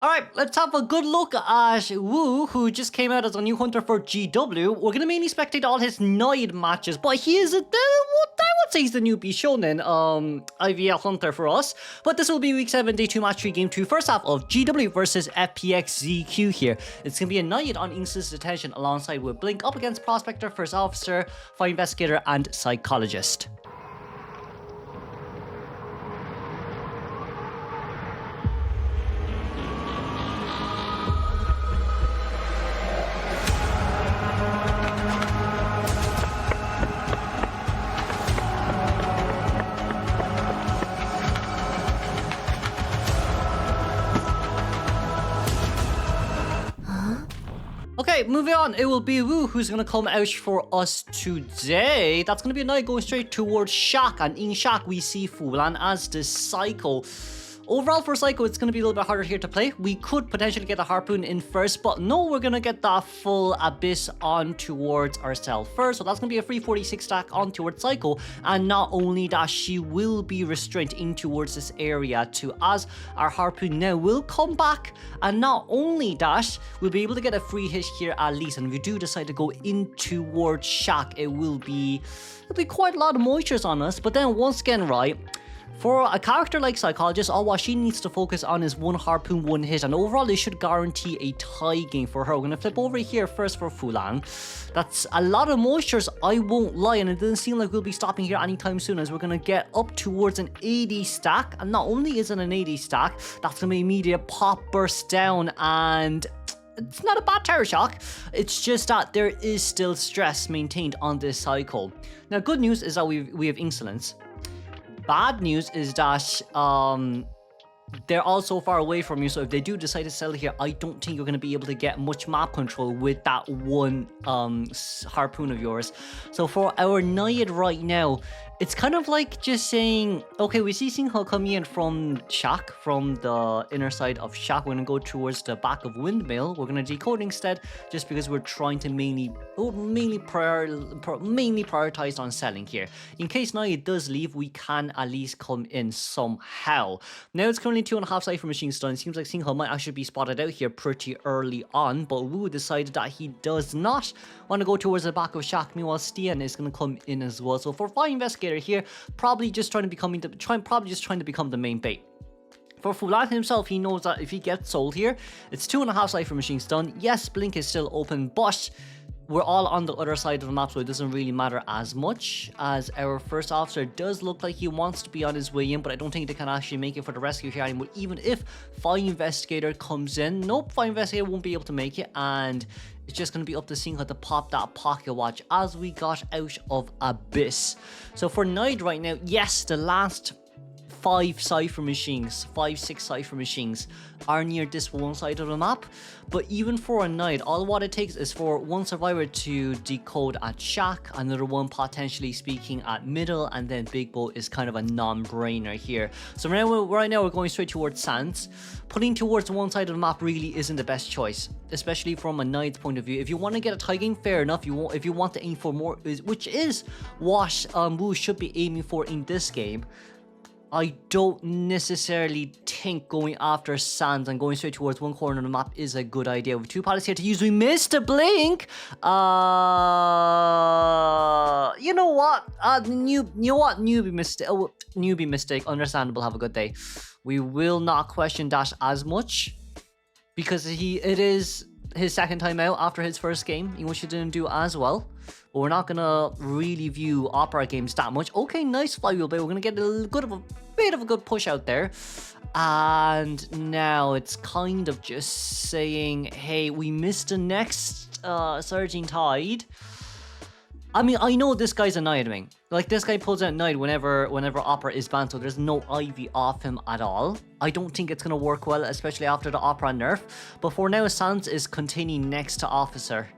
Alright, let's have a good look at Wu, who just came out as a new hunter for GW. We're going to mainly spectate all his Naiad matches, but he is, I would say he's the new BISHOUNEN IVL hunter for us. But this will be Week 7, Day 2, Match 3, Game 2, first half of GW versus FPX.ZQ here. It's going to be a Naiad on Instant Detention alongside with Blink up against Prospector, First Officer, Fire Investigator, and Psychologist. Okay, moving on, it will be Wu who's going to come out for us today. That's going to be a night going straight towards Shaq, and in Shaq we see Fulan as the Psycho. Overall for Psycho, it's going to be a little bit harder here to play. We could potentially get a Harpoon in first, but no, we're going to get that full Abyss on towards ourselves first. So that's going to be a free 46 stack on towards Psycho. And not only that, she will be restrained in towards this area too, as our Harpoon now will come back. And not only that, we'll be able to get a free hit here at least. And if we do decide to go in towards Shaq, it'll be quite a lot of moistures on us. But then once again, right, for a character like Psychologist, all what she needs to focus on is one Harpoon, one hit, and overall this should guarantee a tie game for her. We're going to flip over here first for Fulan. That's a lot of moistures, I won't lie, and it doesn't seem like we'll be stopping here anytime soon, as we're going to get up towards an 80 stack. And not only is it an 80 stack, that's going to be immediate pop burst down, and it's not a bad terror shock. It's just that there is still stress maintained on this cycle. Now, good news is that we have Insolence. Bad news is that they're all so far away from you, so if they do decide to sell here, I don't think you're going to be able to get much map control with that one Harpoon of yours. So for our Naiad right now, it's kind of like just saying, okay, we see Singha coming in from Shaq, from the inner side of Shaq. We're going to go towards the back of Windmill. We're going to decode instead, just because we're trying to mainly prioritize on selling here. In case Naiad does leave, we can at least come in somehow. Now it's currently 2.5 Cypher Machines done. It seems like Singha might actually be spotted out here pretty early on, but Wu decided that he does not want to go towards the back of Shaq. Meanwhile, Stian is going to come in as well. So for Fire Investigator here, probably just trying to become the main bait. For Fulan himself, he knows that if he gets sold here, it's 2.5 Cypher Machines done. Yes, Blink is still open, but we're all on the other side of the map, so it doesn't really matter as much, as our first officer does look like he wants to be on his way in, but I don't think they can actually make it for the rescue here anymore. Even if Fire Investigator comes in, nope, Fire Investigator won't be able to make it, and it's just going to be up to Singha to pop that pocket watch as we got out of Abyss. So for Naiad right now, yes, the last 6 Cypher Machines are near this one side of the map, but even for a Naiad, all what it takes is for one survivor to decode at Shaq, another one potentially speaking at middle, and then Big Bow is kind of a non-brainer here. So right now we're going straight towards Sands. Putting towards one side of the map really isn't the best choice, especially from a Naiad's point of view. If you want to get a tie game, fair enough. If you want to aim for more, which is what Wu should be aiming for in this game, I don't necessarily think going after Sands and going straight towards one corner of the map is a good idea. With 2 pilots here to use, we missed a blink. You know what? Newbie mistake. Oh, newbie mistake. Understandable. Have a good day. We will not question that as much, because it is his second time out after his first game, in which he didn't do as well. But we're not gonna really view Opera games that much. Okay, nice flywheel bait. We're gonna get a bit of a good push out there. And now it's kind of just saying, hey, we missed the next Surging Tide. I mean, I know this guy's a Naiad wing. Like, this guy pulls out Naiad whenever Opera is banned, so there's no Ivy off him at all. I don't think it's gonna work well, especially after the Opera nerf. But for now, Sands is containing next to Officer.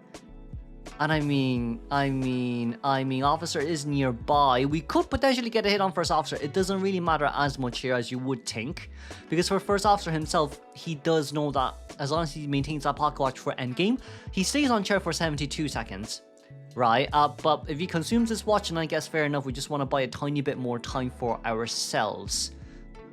And I mean, Officer is nearby. We could potentially get a hit on First Officer. It doesn't really matter as much here as you would think, because for First Officer himself, he does know that as long as he maintains that pocket watch for endgame, he stays on chair for 72 seconds. Right, but if he consumes this watch, and I guess fair enough, we just want to buy a tiny bit more time for ourselves.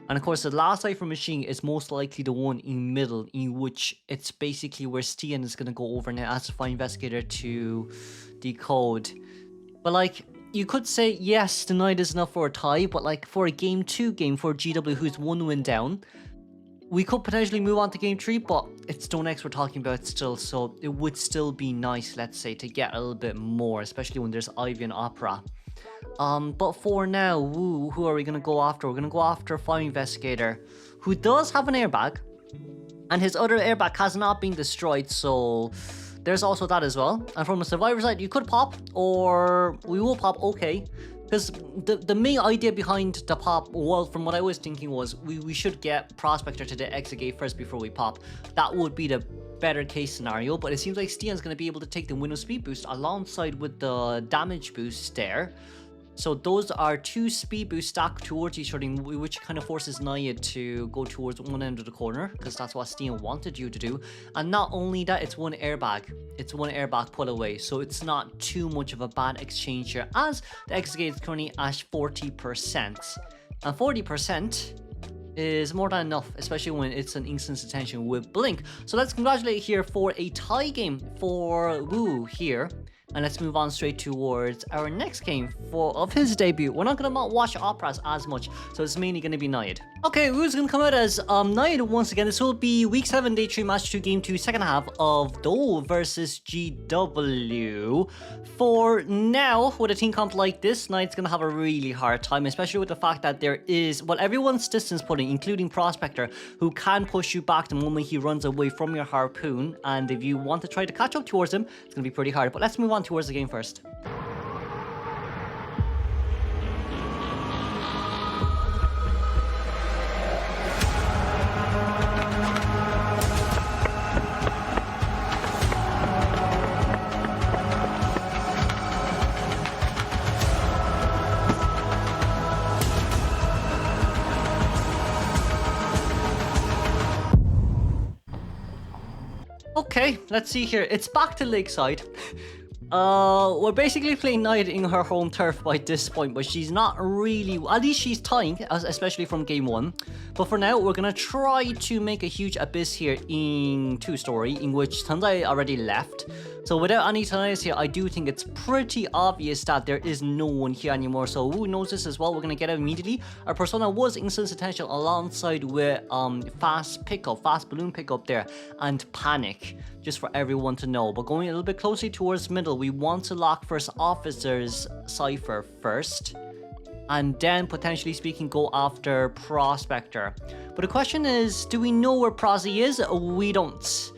And of course, the last cipher machine is most likely the one in middle, in which it's basically where Stian is going to go over now as the fire investigator to decode. But like, you could say, yes, the Naiad is enough for a tie, but like for a game 2 game for GW who's 1 win down, we could potentially move on to game 3, but it's Stone X we're talking about still, so it would still be nice, let's say, to get a little bit more, especially when there's Ivy and Opera. But for now, who are we gonna go after? We're gonna go after Fire Investigator, who does have an airbag, and his other airbag has not been destroyed, so there's also that as well. And from a survivor side, you could pop, or we will pop, okay. Because the main idea behind the pop, well, from what I was thinking was we should get Prospector to the exit gate first before we pop. That would be the better case scenario, but it seems like Stian's going to be able to take the window speed boost alongside with the damage boost there. So those are 2 speed boosts stacked towards each other, which kind of forces Naiad to go towards one end of the corner, because that's what Stian wanted you to do. And not only that, it's 1 airbag. It's 1 airbag put away, so it's not too much of a bad exchange here, as the exit gate is currently at 40%. And 40% is more than enough, especially when it's an instant attention with Blink. So let's congratulate here for a tie game for Wu here. And let's move on straight towards our next game of his debut. We're not going to watch Operas as much, so it's mainly going to be Naiad. Okay, who's going to come out as Naiad once again. This will be week 7, day 3, match 2, game 2, second half of Dole versus GW. For now, with a team comp like this, Naiad's going to have a really hard time, especially with the fact that there is, well, everyone's distance putting, including Prospector, who can push you back the moment he runs away from your harpoon. And if you want to try to catch up towards him, it's going to be pretty hard. But let's move on towards the game first. Okay, let's see here. It's back to Lakeside. We're basically playing Naiad in her home turf by this point, but she's not really, at least she's tying, especially from game 1. But for now, we're gonna try to make a huge abyss here in 2-story, in which Tanzai already left. So without any Tanzais here, I do think it's pretty obvious that there is no one here anymore. So who knows this as well? We're gonna get out immediately. Our persona was instant attention alongside with fast balloon pickup there, and panic, just for everyone to know. But going a little bit closely towards middle, we want to lock first officer's cipher first, and then potentially speaking go after Prospector. But the question is, do we know where Prosy is? We don't.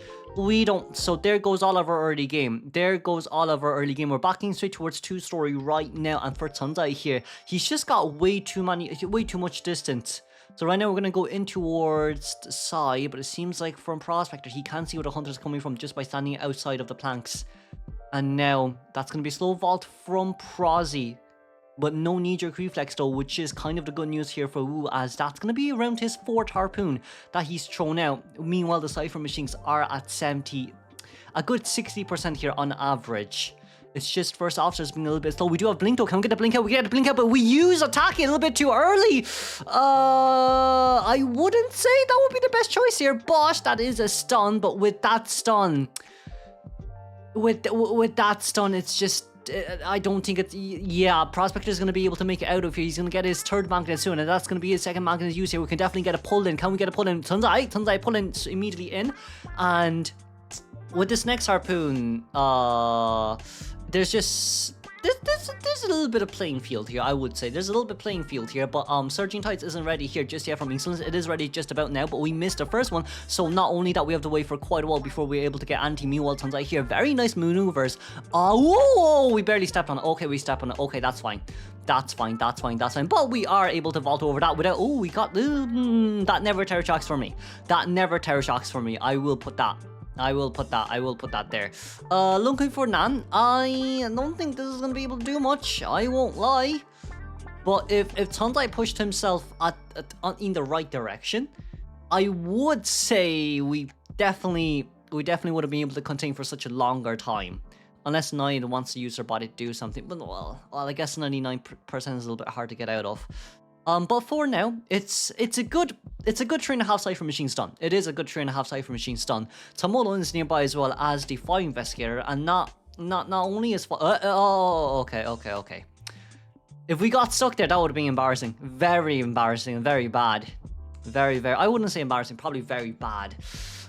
So there goes all of our early game. We're backing straight towards 2-story right now. And for Tanzai here, he's just got way too much distance. So right now we're going to go in towards the side, but it seems like from Prospector, he can't see where the hunter's coming from just by standing outside of the planks. And now that's going to be slow vault from Prosy, but no knee-jerk reflex though, which is kind of the good news here for Wu, as that's going to be around his 4th harpoon that he's thrown out. Meanwhile, the cipher machines are at 70, a good 60% here on average. It's just first officers being a little bit slow. We do have blink though. Can we get the blink out? We get the blink out, but we use attacking a little bit too early. I wouldn't say that would be the best choice here, but that is a stun. But with that stun, it's just, I don't think it's, yeah, Prospector is going to be able to make it out of here. He's going to get his 3rd magnet soon, and that's going to be his 2nd magnet use here. We can definitely get a pull in. Can we get a pull in? Tanzai pull in immediately in. And with this next harpoon, there's just, there's a little bit of playing field here, I would say. There's a little bit of playing field here, but Surging Tides isn't ready here just yet from Excellence. It is ready just about now, but we missed the first one, so not only that, we have to wait for quite a while before we're able to get anti-Meanwhile Tanzai here. Very nice maneuvers. Whoa, we barely stepped on it. Okay, we stepped on it. Okay, that's fine. That's fine. But we are able to vault over that without, we got, that never terror shocks for me. I will put that there. Looking for Nan. I don't think this is going to be able to do much. I won't lie. But if Tanzai pushed himself in the right direction, I would say we definitely would have been able to contain for such a longer time. Unless Naiad wants to use her body to do something. But well, I guess 99% is a little bit hard to get out of. But for now, it's a good 3.5 Cypher machines done. It is a good 3.5 Cypher machines done. Tomolo is nearby as well as the fire investigator, and not only is okay. If we got stuck there, that would have been embarrassing. Very embarrassing, very bad. Very, I wouldn't say embarrassing, probably very bad.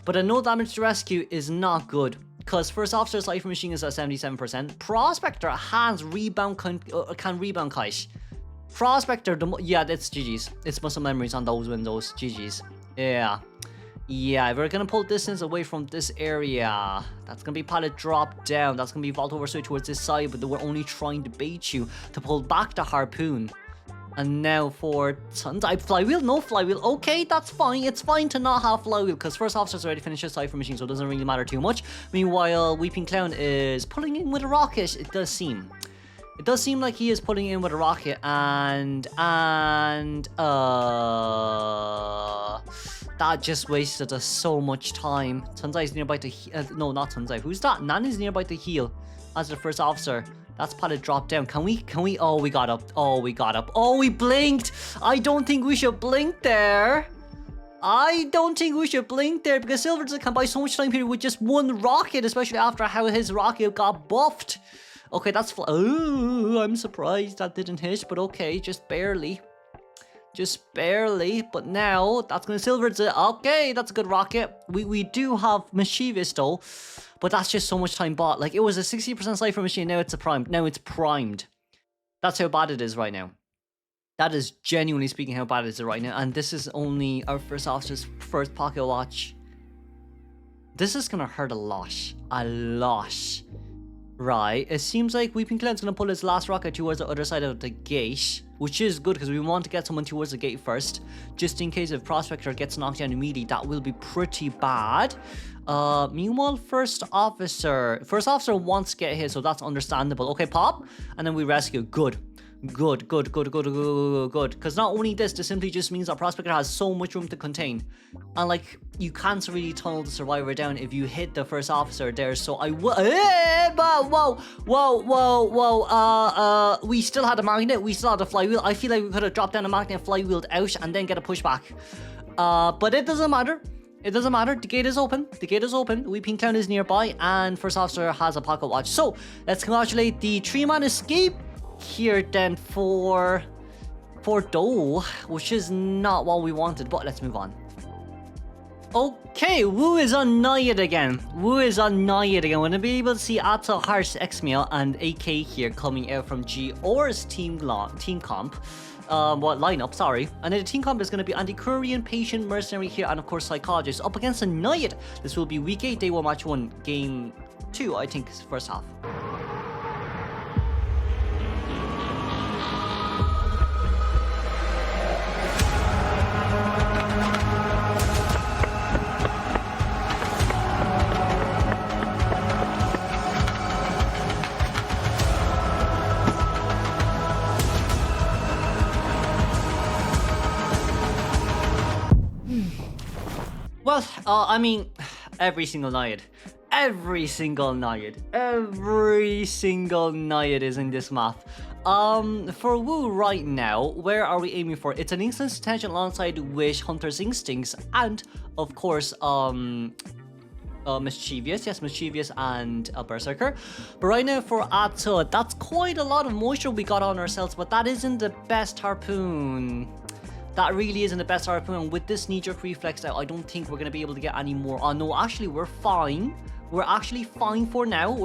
But a no damage to rescue is not good, because first officer's Cypher machine is at 77%. Prospector has rebound, can rebound kite. Prospector, yeah, that's GG's. It's muscle memories on those windows. GG's. Yeah, we're gonna pull distance away from this area. That's gonna be pilot drop down. That's gonna be vault over straight towards this side, but we're only trying to bait you to pull back the harpoon. And now for type flywheel, no flywheel. Okay, that's fine. It's fine to not have flywheel because first officer's already finished his Cypher machine, so it doesn't really matter too much. Meanwhile, Weeping Clown is pulling in with a rocket. It does seem like he is pulling in with a rocket, and that just wasted us so much time. Tunzai is nearby to no, not Tunzai. Who's that? Nan is nearby to heal as the first officer. That's pilot drop down. Can we? Oh, we got up. Oh, we blinked. I don't think we should blink there. Because Silver can buy so much time period with just one rocket, especially after how his rocket got buffed. Okay, that's oh, I'm surprised that didn't hit, but okay, just barely. But now that's gonna Silver it. Okay, that's a good rocket. We do have Mischievous though, but that's just so much time bought. Like, it was a 60% Cypher machine, now it's primed. That's how bad it is right now. That is genuinely speaking how bad it is right now, and this is only our first officer's first pocket watch. This is gonna hurt a lot. Right, it seems like Weeping Clown's gonna pull his last rocket towards the other side of the gate, which is good because we want to get someone towards the gate first, just in case if Prospector gets knocked down immediately. That will be pretty bad. Meanwhile, first officer wants to get hit, so that's understandable. Okay, pop, and then we rescue. Good. Because not only this simply just means that Prospector has so much room to contain, and like, you can't really tunnel the survivor down if you hit the first officer there. So I we still had a magnet, we still had a flywheel. I feel like we could have dropped down a magnet, flywheeled out, and then get a pushback. But it doesn't matter. The gate is open. Weeping Clown is nearby, and first officer has a pocket watch. So let's congratulate the 3-man escape here then for Doe, which is not what we wanted, but let's move on. Okay, Wu is on Naiad again. We're gonna be able to see Atta, Harsh, Xmail, and AK here coming out from G-Or's team comp. Lineup, sorry. And then the team comp is going to be Anti-Korean, Patient, Mercenary here, and of course Psychologist up against a Naiad. This will be week 8, day 1, match 1, game 2, I think, first half. Well, I mean, every single Naiad is in this map. For Wu right now, where are we aiming for? It's an Instance Attention alongside with Hunter's Instincts, and of course, Mischievous and a Berserker. But right now for Atta, that's quite a lot of moisture we got on ourselves, but that isn't the best harpoon. That really isn't the best harpoon, and with this knee-jerk reflex out, I don't think we're going to be able to get any more. Oh no, actually we're fine. We're actually fine for now.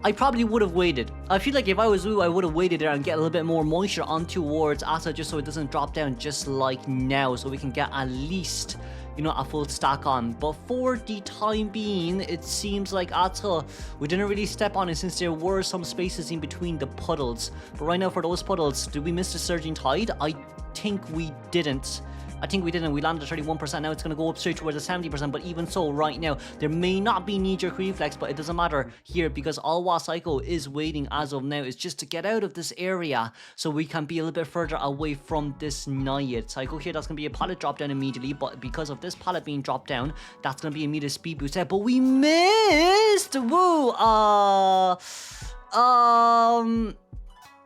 I probably would have waited. I feel like if I was Wu, I would have waited there and get a little bit more moisture on towards Atta, just so it doesn't drop down just like now, so we can get at least, you know, a full stack on. But for the time being, it seems like Atta, we didn't really step on it since there were some spaces in between the puddles. But right now for those puddles, did we miss the Surging Tide? I think we didn't. We landed at 31%. Now it's going to go up straight towards the 70%. But even so, right now, there may not be knee-jerk reflex, but it doesn't matter here because all what Psycho is waiting as of now is just to get out of this area so we can be a little bit further away from this Naiad. Psycho here, that's going to be a pallet drop down immediately, but because of this pallet being dropped down, that's going to be immediate speed boost out. But we missed! Woo!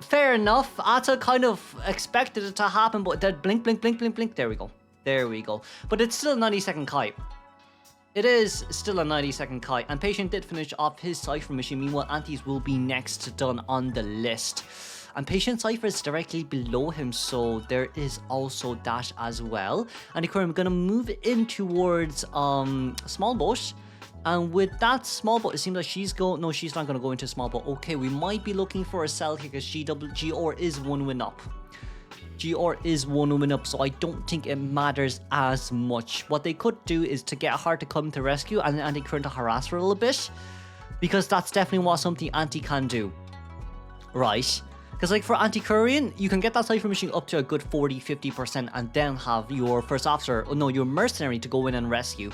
Fair enough. Atta kind of expected it to happen, but that blink, blink, blink, blink, blink. There we go. There we go. But it's still a 90-second kite. It is still a 90-second kite. And Patient did finish off his Cypher machine. Meanwhile, Anti's will be next done on the list. And Patient Cypher is directly below him, so there is also that as well. And I'm going to move in towards Small Boat. And with that small boat, it seems like she's going... No, she's not going to go into small boat. Okay, we might be looking for a sell here because GR is 1 win up. GR is 1 win up, so I don't think it matters as much. What they could do is to get her to come to rescue and then Anti-Current to harass her a little bit. Because that's definitely what something Anti can do. Right. Because like for Anti-Current, you can get that Cypher machine up to a good 40-50% and then have your first officer, oh no, your mercenary to go in and rescue.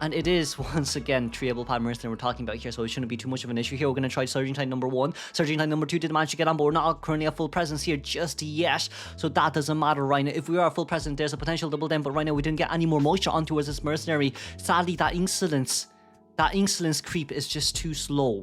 And it is, once again, Triable Pad Mercenary we're talking about here, so it shouldn't be too much of an issue here. We're going to try Surging Tide number 1. Surging Tide number 2 did manage to get on, but we're not currently a full presence here just yet. So that doesn't matter right now. If we are a full presence, there's a potential double down, but right now we didn't get any more moisture onto us this Mercenary. Sadly, that insolence creep is just too slow.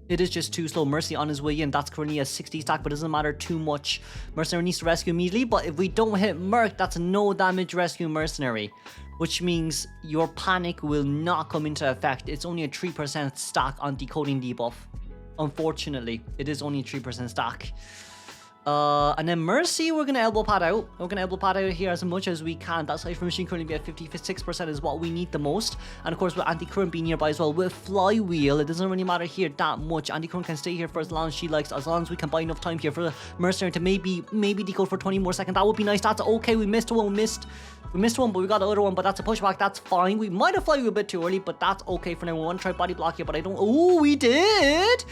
It is just too slow. Mercy on his way in. That's currently a 60 stack, but it doesn't matter too much. Mercenary needs to rescue immediately, but if we don't hit Merc, that's a no damage rescue Mercenary. Which means your panic will not come into effect. It's only a 3% stack on decoding debuff. Unfortunately, it is only a 3% stack. And then Mercy, we're going to elbow pad out. We're going to elbow pad out here as much as we can. That Cypher machine currently be at 56% is what we need the most. And of course, with Anti-Current being nearby as well, with Flywheel, it doesn't really matter here that much. Anti-Current can stay here for as long as she likes, as long as we can buy enough time here for the Mercenary to maybe decode for 20 more seconds. That would be nice. That's okay. We missed one. We missed one, but we got the other one, but that's a pushback. That's fine. We might have Flywheel a bit too early, but that's okay for now. We want to try body block here, but I don't... Oh, we did!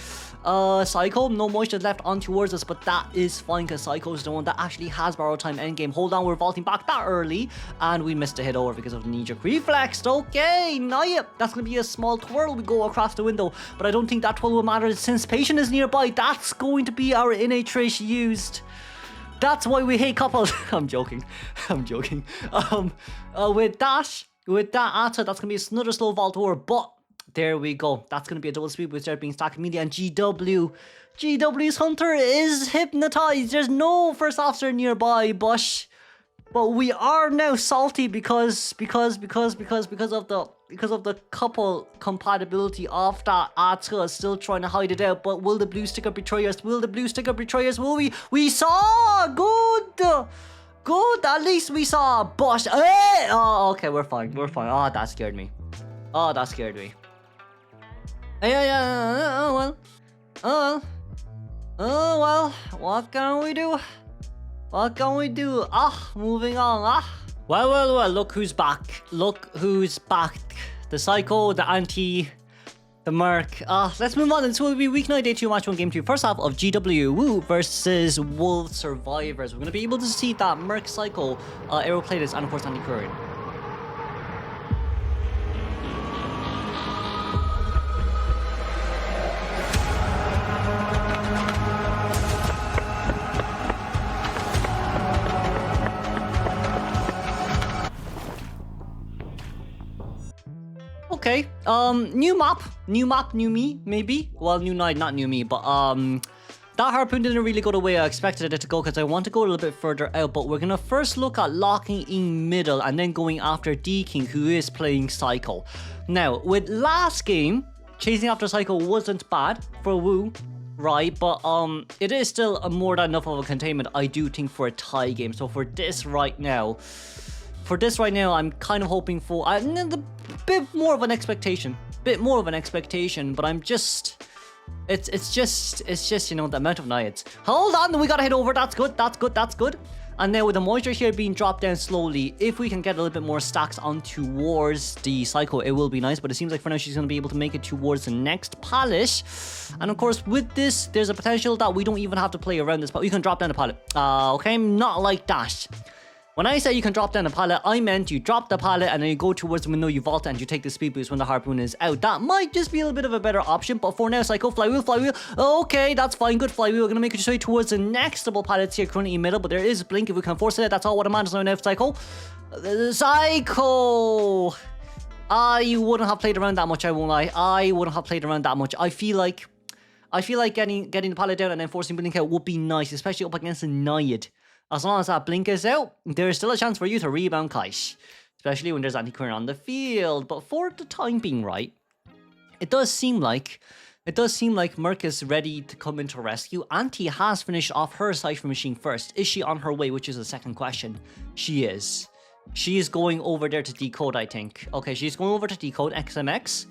Psycho, no moisture left on towards us, but that is fine because Psycho is the one that actually has borrow time endgame. Hold on, we're vaulting back that early, and we missed a hit over because of the knee-jerk reflex. Okay, Naiad, that's going to be a small twirl we go across the window, but I don't think that twirl will matter since Patient is nearby. That's going to be our innate trait used. That's why we hate couples. I'm joking. With that Atta, that's going to be another slow vault over, but there we go. That's going to be a double speed with start being stacked immediately, and GW's Hunter is hypnotized. There's no first officer nearby, but we are now salty because of the couple compatibility of that. Atta is still trying to hide it out, but will the blue sticker betray us? Will we saw good, at least we saw, but oh, okay, we're fine. Oh, that scared me. Yeah, oh well, what can we do? Moving on. Well, look who's back. The Psycho, the Anti, the Merc. Let's move on. This will be week 9, day 2, match 1, game 2. First half of GW Woo versus Wolf Survivors. We're going to be able to see that Merc, Psycho, Aeroplanist, and of course Anti-Current. Okay, new map, new me, maybe? Well, new night, not new me, but, that harpoon didn't really go the way I expected it to go because I want to go a little bit further out, but we're going to first look at locking in middle and then going after D-King, who is playing Psycho. Now, with last game, chasing after Psycho wasn't bad for Woo, right? But, it is still more than enough of a containment, I do think, for a tie game. So for this right now, I'm kind of hoping for a bit more of an expectation, but I'm just, it's just, you know, the amount of Naiads. Hold on, we gotta head over. That's good. And now with the moisture here being dropped down slowly, if we can get a little bit more stacks on towards the Psycho, it will be nice. But it seems like for now she's going to be able to make it towards the next pallet. And of course, with this, there's a potential that we don't even have to play around this, but you can drop down the pallet. Okay, not like that. When I say you can drop down the pallet, I meant you drop the pallet and then you go towards the window, you vault and you take the speed boost when the harpoon is out. That might just be a little bit of a better option, but for now, Psycho, flywheel. Okay, that's fine, good flywheel. We're going to make it straight towards the next double pallets here, currently in middle, but there is blink if we can force it. That's all what matters now, Psycho. Psycho! I wouldn't have played around that much, I won't lie. I feel like I feel like getting the pallet down and then forcing Blink out would be nice, especially up against a Naiad. As long as that Blink is out, there's still a chance for you to rebound Kaish. Especially when there's anti-queer on the field. But for the time being, right, it does seem like Merc is ready to come into rescue. Auntie has finished off her Cypher machine first. Is she on her way, which is the second question? She is. She is going over there to decode, I think. Okay, she's going over to decode XMX.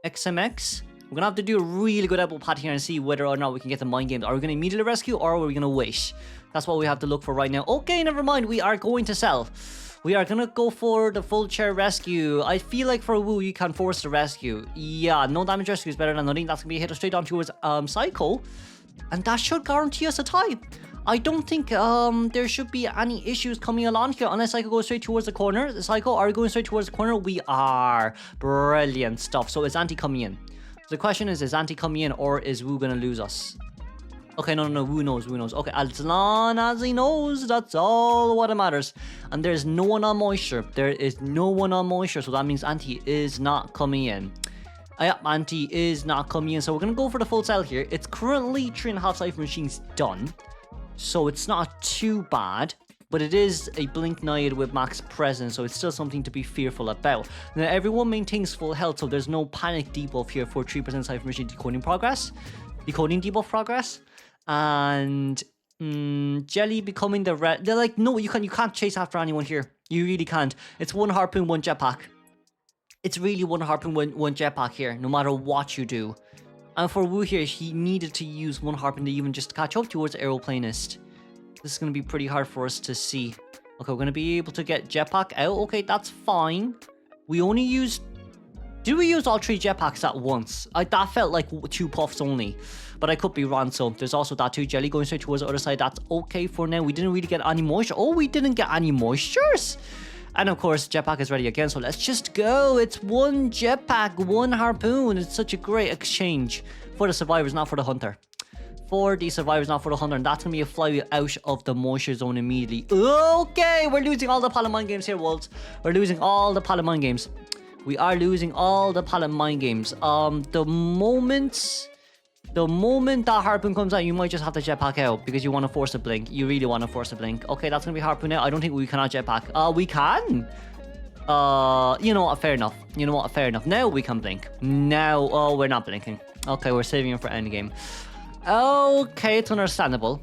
XMX. We're going to have to do a really good apple pat here and see whether or not we can get the mind games. Are we going to immediately rescue or are we going to wait? That's what we have to look for right now. Okay, never mind. We are going to sell. We are going to go for the full chair rescue. I feel like for Wu, you can force the rescue. Yeah, no damage rescue is better than nothing. That's going to be a hit straight on towards Psycho. And that should guarantee us a tie. I don't think there should be any issues coming along here unless Psycho goes straight towards the corner. Psycho, are we going straight towards the corner? We are. Brilliant stuff. So is Auntie coming in? So the question is Auntie coming in or is Wu going to lose us? Okay, no, Wu knows. Okay, as long as he knows, that's all what matters. And there's no one on Moisture. There is no one on Moisture, so that means Auntie is not coming in. Yep, Auntie is not coming in, so we're going to go for the full sell here. It's currently 3.5 Cypher machines done, so it's not too bad. But it is a Blink Naiad with max presence, so it's still something to be fearful about. Now, everyone maintains full health, so there's no panic debuff here for 3% Cypher machine decoding debuff progress. And Jelly becoming the red. They're like, no, you can't chase after anyone here. You really can't. It's one harpoon, one jetpack. It's really one harpoon, one jetpack here, no matter what you do. And for Wu here, he needed to use one harpoon to even just catch up towards Aeroplanist. This is going to be pretty hard for us to see. Okay, we're going to be able to get jetpack out. Okay, that's fine. We only used... Did we use all 3 jetpacks at once? That felt like 2 puffs only. But I could be wrong, so there's also that too. Jelly going straight towards the other side. That's okay for now. We didn't really get any moisture. Oh, we didn't get any moistures. And of course, jetpack is ready again. So let's just go. It's one jetpack, one harpoon. It's such a great exchange for the survivors, not for the hunter. For the survivors, not for the hunter. And that's going to be a flywheel out of the moisture zone immediately. Okay, we're losing all the pallet mind games here, Wolves. We're losing all the pallet mind games. We are losing all the pallet mind games. The moment that harpoon comes out, you might just have to jetpack out because you want to force a blink. You really want to force a blink. Okay, that's gonna be harpoon out. I don't think we cannot jetpack. We can. You know what? Fair enough. Now we can blink. Now, oh, we're not blinking. Okay, we're saving it for endgame. Okay, it's understandable.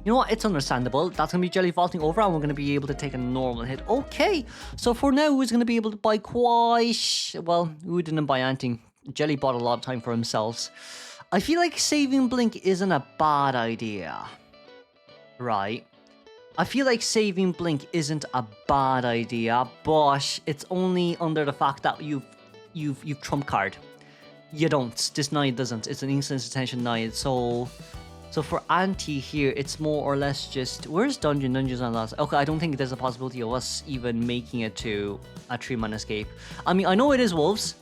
You know what? It's understandable. That's going to be Jelly vaulting over and we're going to be able to take a normal hit. Okay. So for now, who's going to be able to buy quite... Well, who didn't buy anything? Jelly bought a lot of time for themselves. I feel like saving Blink isn't a bad idea. Right. I feel like saving Blink isn't a bad idea, but it's only under the fact that you've trump card. You don't. This Naiad doesn't. It's an instant attention Naiad, so for Auntie here, it's more or less just... Where's Dungeons on that? Okay, I don't think there's a possibility of us even making it to a 3-man escape. I mean, I know it is Wolves.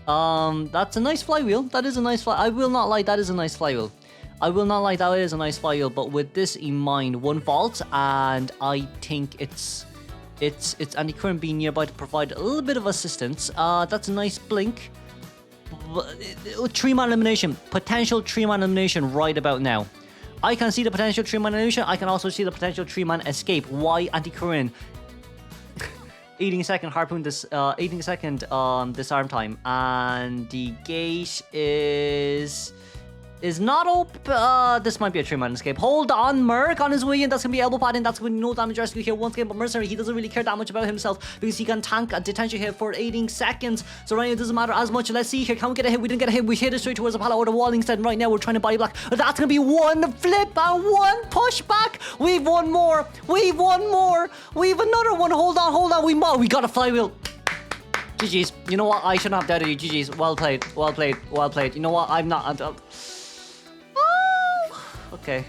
That's a nice flywheel. That is a nice I will not lie, that is a nice flywheel. I will not lie, that is a nice flywheel. But with this in mind, one vault, and I think it's Andy Curran being nearby to provide a little bit of assistance. That's a nice blink. 3-man elimination, potential 3-man elimination right about now. I can see the potential 3-man elimination. I can also see the potential 3-man escape. Why Anti-Korean? 18-second harpoon, 18-second disarm time, and the gate is not up. This might be a 3-man escape. Hold on, Merc on his way in. That's gonna be elbow padding. That's gonna be no damage rescue here once again. But Mercenary, he doesn't really care that much about himself because he can tank a detention hit for 18 seconds. So right now it doesn't matter as much. Let's see here. Can we get a hit? We didn't get a hit. We hit it straight towards the pallet or the wall instead. And right now we're trying to body block. That's gonna be one flip and one pushback. We've one more. We've one more. We've another one. Hold on. We got a flywheel. GG's. You know what? I shouldn't have doubted you. GG's. Well played. You know what? I'm not. Okay.